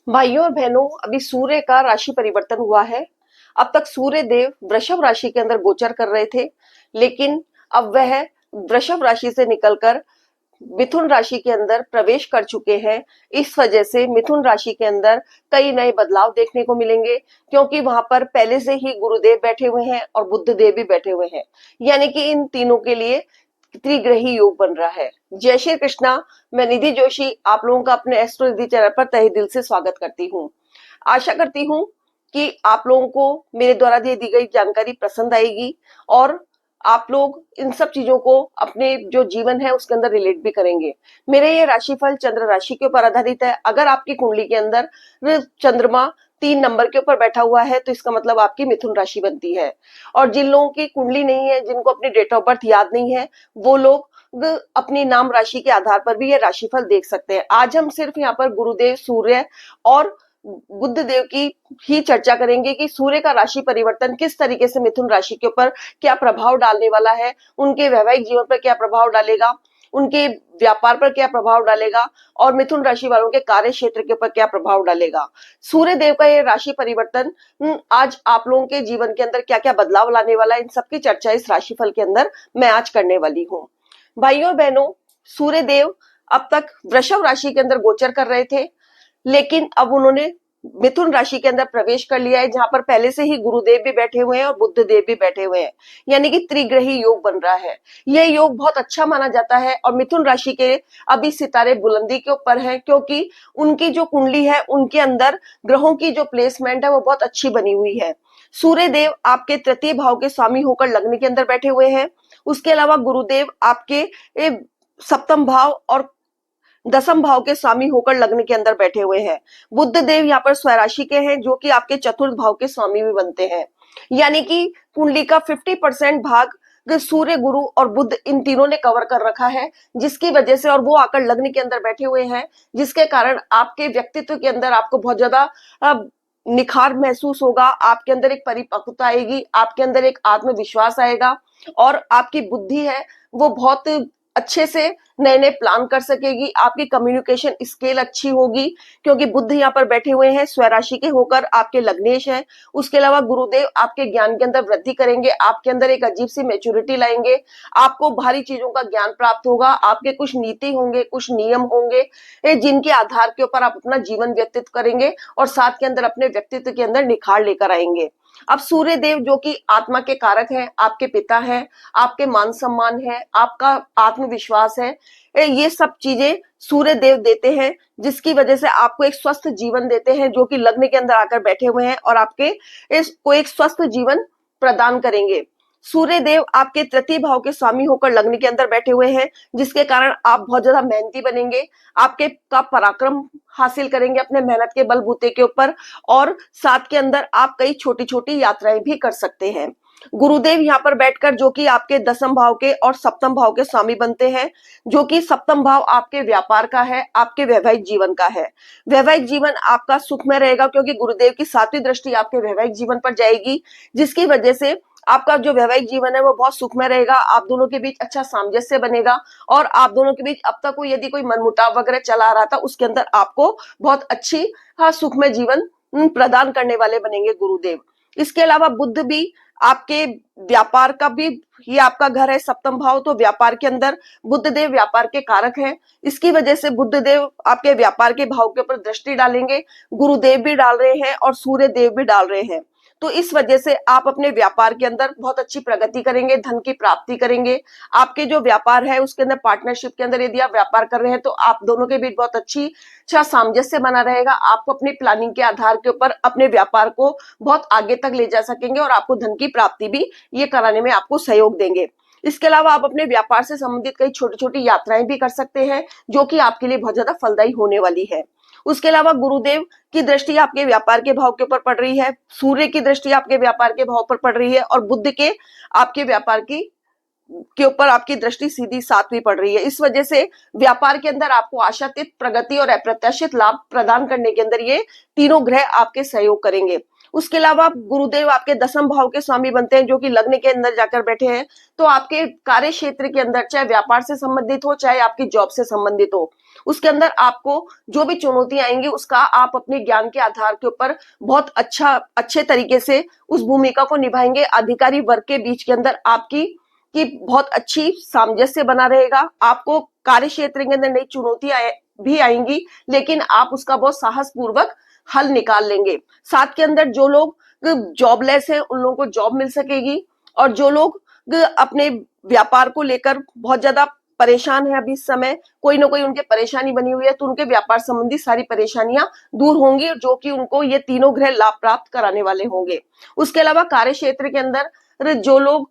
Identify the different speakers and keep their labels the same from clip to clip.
Speaker 1: भाइयों और बहनों, अभी सूर्य का राशि परिवर्तन हुआ है। अब तक सूर्य देव वृषभ राशि के अंदर गोचर कर रहे थे, लेकिन अब वह वृषभ राशि से निकलकर मिथुन राशि के अंदर प्रवेश कर चुके हैं। इस वजह से मिथुन राशि के अंदर कई नए बदलाव देखने को मिलेंगे, क्योंकि वहां पर पहले से ही गुरुदेव बैठे हुए हैं और बुध देव भी बैठे हुए हैं। यानी कि इन तीनों के लिए त्रिग्रही योग बन रहा है। जय श्री कृष्णा। मैं निधि जोशी आप लोगों का अपने एस्ट्रो निधि चैनल पर तहे दिल से स्वागत करती हूँ। आशा करती हूँ कि आप लोगों को मेरे द्वारा दी गई जानकारी पसंद आएगी और आप लोग इन सब चीजों को अपने जो जीवन है उसके अंदर रिलेट भी करेंगे। मेरे ये राशिफल चंद्र राशि के ऊपर आधारित है। अगर आपकी कुंडली के अंदर चंद्रमा 3 नंबर के ऊपर बैठा हुआ है तो इसका मतलब आपकी मिथुन राशि बनती है। और जिन लोगों की कुंडली नहीं है, जिनको अपनी डेट ऑफ बर्थ याद नहीं है, वो लोग अपनी नाम राशि के आधार पर भी ये राशिफल देख सकते हैं। आज हम सिर्फ यहाँ पर गुरुदेव, सूर्य और बुध देव की ही चर्चा करेंगे कि सूर्य का राशि परिवर्तन किस तरीके से मिथुन राशि के ऊपर क्या प्रभाव डालने वाला है, उनके वैवाहिक जीवन पर क्या प्रभाव डालेगा, उनके व्यापार पर क्या प्रभाव डालेगा और मिथुन राशि वालों के कार्य क्षेत्र के ऊपर क्या प्रभाव डालेगा। सूर्य देव का ये राशि परिवर्तन आज आप लोगों के जीवन के अंदर क्या क्या बदलाव लाने वाला है, इन सबकी चर्चा इस राशिफल के अंदर मैं आज करने वाली हूँ। भाइयों और बहनों, सूर्य देव अब तक वृषभ राशि के अंदर गोचर कर रहे थे, लेकिन अब उन्होंने मिथुन राशि के अंदर प्रवेश कर लिया है, जहां पर पहले से ही गुरुदेव भी बैठे हुए हैं और बुध देव भी बैठे हुए हैं। यानी कि त्रिग्रही योग बन रहा है। यह योग बहुत अच्छा माना जाता है और मिथुन राशि के अभी सितारे बुलंदी के ऊपर हैं, क्योंकि उनकी जो कुंडली है उनके अंदर ग्रहों की जो प्लेसमेंट है वो बहुत अच्छी बनी हुई है। सूर्य देव आपके तृतीय भाव के स्वामी होकर लग्न के अंदर बैठे हुए हैं। उसके अलावा गुरुदेव आपके सप्तम भाव और दसम भाव के स्वामी होकर लग्न के अंदर बैठे हुए हैं। बुध देव यहाँ पर स्वराशि के हैं, जो कि आपके चतुर्थ भाव के स्वामी भी बनते हैं। यानी कि कुंडली का 50% भाग सूर्य, गुरु और बुध इन तीनों ने कवर कर रखा है, जिसकी वजह से और वो आकर लग्न के अंदर बैठे हुए हैं, जिसके कारण आपके व्यक्तित्व के अंदर आपको बहुत ज्यादा निखार महसूस होगा। आपके अंदर एक परिपक्वता आएगी, आपके अंदर एक आत्मविश्वास आएगा और आपकी बुद्धि है वो बहुत अच्छे से नए नए प्लान कर सकेगी। आपकी कम्युनिकेशन स्किल अच्छी होगी, क्योंकि बुध यहाँ पर बैठे हुए हैं, स्वराशि के होकर आपके लग्नेश हैं। उसके अलावा गुरुदेव आपके ज्ञान के अंदर वृद्धि करेंगे, आपके अंदर एक अजीब सी मैच्योरिटी लाएंगे। आपको भारी चीजों का ज्ञान प्राप्त होगा। आपके कुछ नीति होंगे, कुछ नियम होंगे, जिनके आधार के ऊपर आप अपना जीवन व्यतीत करेंगे और साथ के अंदर अपने व्यक्तित्व के अंदर निखार लेकर आएंगे। अब सूर्य देव जो कि आत्मा के कारक हैं, आपके पिता हैं, आपके मान सम्मान है, आपका आत्मविश्वास है, ये सब चीजें सूर्य देव देते हैं, जिसकी वजह से आपको एक स्वस्थ जीवन देते हैं, जो कि लग्न के अंदर आकर बैठे हुए हैं और आपके इसको एक स्वस्थ जीवन प्रदान करेंगे। सूर्य देव आपके तृतीय भाव के स्वामी होकर लग्न के अंदर बैठे हुए हैं, जिसके कारण आप बहुत ज्यादा मेहनती बनेंगे। आपके का पराक्रम हासिल करेंगे अपने मेहनत के बलबूते के ऊपर और साथ के अंदर आप कई छोटी छोटी यात्राएं भी कर सकते हैं। गुरुदेव यहाँ पर बैठकर जो कि आपके दसम भाव के और सप्तम भाव के स्वामी बनते हैं, जो कि सप्तम भाव आपके व्यापार का है, आपके वैवाहिक जीवन का है। वैवाहिक जीवन आपका सुखमय रहेगा, क्योंकि गुरुदेव की 7वीं दृष्टि आपके वैवाहिक जीवन पर जाएगी, जिसकी वजह से आपका जो वैवाहिक जीवन है वो बहुत सुखमय रहेगा। आप दोनों के बीच अच्छा सामंजस्य बनेगा और आप दोनों के बीच अब तक कोई यदि कोई मनमुटाव वगैरह चला रहा था, उसके अंदर आपको बहुत अच्छी सुखमय जीवन प्रदान करने वाले बनेंगे गुरुदेव। इसके अलावा बुध भी आपके व्यापार का भी, ये आपका घर है सप्तम भाव, तो व्यापार के अंदर बुध देव व्यापार के कारक हैं। इसकी वजह से बुध देव आपके व्यापार के भाव के ऊपर दृष्टि डालेंगे। गुरुदेव भी डाल रहे हैं और सूर्य देव भी डाल रहे हैं, तो इस वजह से आप अपने व्यापार के अंदर बहुत अच्छी प्रगति करेंगे, धन की प्राप्ति करेंगे। आपके जो व्यापार है उसके अंदर पार्टनरशिप के अंदर यदि आप व्यापार कर रहे हैं तो आप दोनों के बीच बहुत अच्छा सामंजस्य बना रहेगा। आपको अपनी प्लानिंग के आधार के ऊपर अपने व्यापार को बहुत आगे तक ले जा सकेंगे और आपको धन की प्राप्ति भी ये कराने में आपको सहयोग देंगे। इसके अलावा आप अपने व्यापार से संबंधित कई छोटी छोटी यात्राएं भी कर सकते हैं, जो कि आपके लिए बहुत ज्यादा फलदायी होने वाली है। उसके अलावा गुरुदेव की दृष्टि आपके व्यापार के भाव के ऊपर पड़ रही है, सूर्य की दृष्टि आपके व्यापार के भाव पर पड़ रही है और बुध के आपके व्यापार की के ऊपर आपकी दृष्टि सीधी 7वीं पड़ रही है। इस वजह से व्यापार के अंदर आपको आशातीत प्रगति और अप्रत्याशित लाभ प्रदान करने के अंदर ये तीनों ग्रह आपके सहयोग करेंगे। उसके अलावा गुरुदेव आपके दसम भाव के स्वामी बनते हैं, जो कि लग्न के अंदर जाकर बैठे हैं, तो आपके कार्य क्षेत्र के अंदर चाहे व्यापार से संबंधित हो चाहे आपकी जॉब से संबंधित हो, उसके अंदर आपको जो भी चुनौतियां आएंगी उसका आप अपने ज्ञान के आधार के ऊपर बहुत अच्छे तरीके से उस भूमिका को निभाएंगे। अधिकारी वर्ग के बीच के अंदर आपकी की बहुत अच्छी सामंजस्य बना रहेगा। आपको कार्य क्षेत्र के अंदर नई चुनौतियां भी आएंगी, लेकिन आप उसका बहुत साहस पूर्वक हल निकाल लेंगे। साथ के अंदर जो लोग जॉबलेस है उन लोगों को जॉब मिल सकेगी, और जो लोग अपने व्यापार को लेकर बहुत ज्यादा परेशान है, अभी इस समय कोई ना कोई उनके परेशानी बनी हुई है, तो उनके व्यापार संबंधी सारी परेशानियां दूर होंगी, जो कि उनको ये तीनों ग्रह लाभ प्राप्त कराने वाले होंगे। उसके अलावा कार्य क्षेत्र के अंदर जो लोग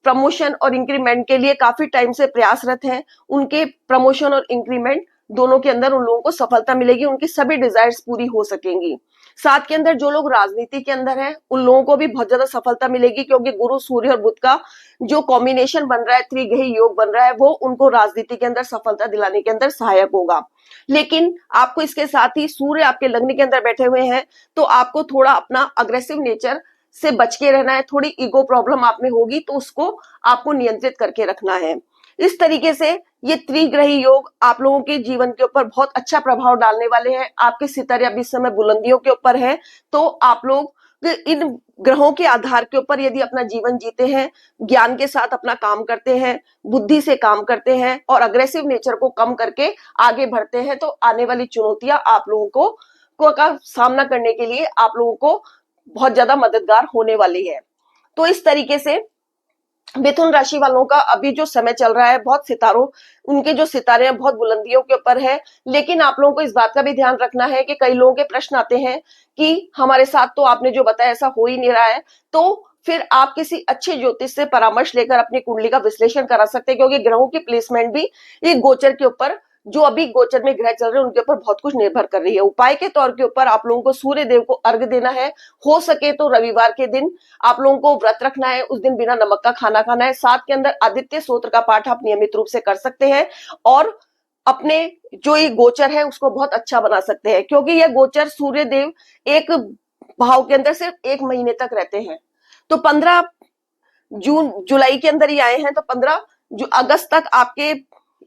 Speaker 1: प्रमोशन और इंक्रीमेंट के लिए काफी टाइम से प्रयासरत हैं, उनके प्रमोशन और इंक्रीमेंट दोनों के अंदर उन लोगों को सफलता मिलेगी, उनकी सभी डिजायर्स पूरी हो सकेंगी। साथ के अंदर जो लोग राजनीति के अंदर हैं उन लोगों को भी बहुत ज्यादा सफलता मिलेगी, क्योंकि गुरु सूर्य और बुध का जो कॉम्बिनेशन बन रहा है, त्रिग्रही योग बन रहा है, वो उनको राजनीति के अंदर सफलता दिलाने के अंदर सहायक होगा। लेकिन आपको इसके साथ ही सूर्य आपके लग्न के अंदर बैठे हुए हैं, तो आपको थोड़ा अपना अग्रेसिव नेचर से बच के रहना है। थोड़ी ईगो प्रॉब्लम आप में होगी, तो उसको आपको नियंत्रित करके रखना है। इस तरीके से ये त्रिग्रही योग आप लोगों के जीवन के ऊपर बहुत अच्छा प्रभाव डालने वाले हैं। आपके सितारे अभी इस समय बुलंदियों के ऊपर है, तो आप लोग इन ग्रहों के आधार के ऊपर यदि अपना जीवन जीते हैं, ज्ञान के साथ अपना काम करते हैं, बुद्धि से काम करते हैं और अग्रेसिव नेचर को कम करके आगे बढ़ते हैं, तो आने वाली चुनौतियां आप लोगों को का सामना करने के लिए आप लोगों को बहुत ज्यादा मददगार होने वाली है। तो इस तरीके से मिथुन राशि वालों का अभी जो समय चल रहा है, बहुत सितारों उनके जो सितारे हैं बहुत बुलंदियों के ऊपर है। लेकिन आप लोगों को इस बात का भी ध्यान रखना है कि कई लोगों के प्रश्न आते हैं कि हमारे साथ तो आपने जो बताया ऐसा हो ही नहीं रहा है, तो फिर आप किसी अच्छे ज्योतिष से परामर्श लेकर अपनी कुंडली का विश्लेषण करा सकते हैं, क्योंकि ग्रहों की प्लेसमेंट भी ये गोचर के ऊपर, जो अभी गोचर में ग्रह चल रहे हैं उनके ऊपर बहुत कुछ निर्भर कर रही है। उपाय के तौर के ऊपर आप लोगों को सूर्य देव को अर्घ देना है। हो सके तो रविवार के दिन आप लोगों को व्रत रखना है, उस दिन बिना नमक का खाना खाना है। साथ के अंदर आदित्य स्तोत्र का पाठ आप नियमित रूप से कर सकते हैं, और अपने जो ये गोचर है उसको बहुत अच्छा बना सकते हैं, क्योंकि यह गोचर सूर्य देव एक भाव के अंदर सिर्फ 1 महीने तक रहते हैं। तो 15 जुलाई के अंदर ही आए हैं, तो 15 अगस्त तक आपके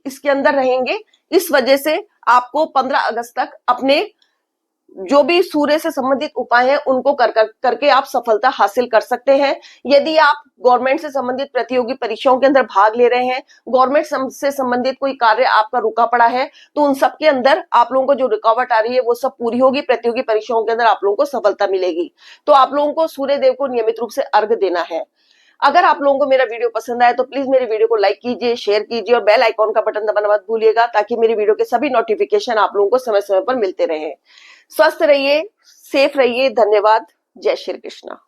Speaker 1: इसके अंदर रहेंगे। इस वजह से आपको 15 अगस्त तक अपने जो भी सूर्य से संबंधित उपाय हैं उनको करके आप सफलता हासिल कर सकते हैं। यदि आप गवर्नमेंट से संबंधित प्रतियोगी परीक्षाओं के अंदर भाग ले रहे हैं, गवर्नमेंट से संबंधित कोई कार्य आपका रुका पड़ा है, तो उन सब के अंदर आप लोगों को जो रुकावट आ रही है वो सब पूरी होगी। प्रतियोगी परीक्षाओं के अंदर आप लोगों को सफलता मिलेगी। तो आप लोगों को सूर्य देव को नियमित रूप से अर्घ देना है। अगर आप लोगों को मेरा वीडियो पसंद आए तो प्लीज मेरे वीडियो को लाइक कीजिए, शेयर कीजिए और बेल आइकॉन का बटन दबाना मत भूलिएगा, ताकि मेरी वीडियो के सभी नोटिफिकेशन आप लोगों को समय समय पर मिलते रहें। स्वस्थ रहिए, सेफ रहिए। धन्यवाद। जय श्री कृष्णा।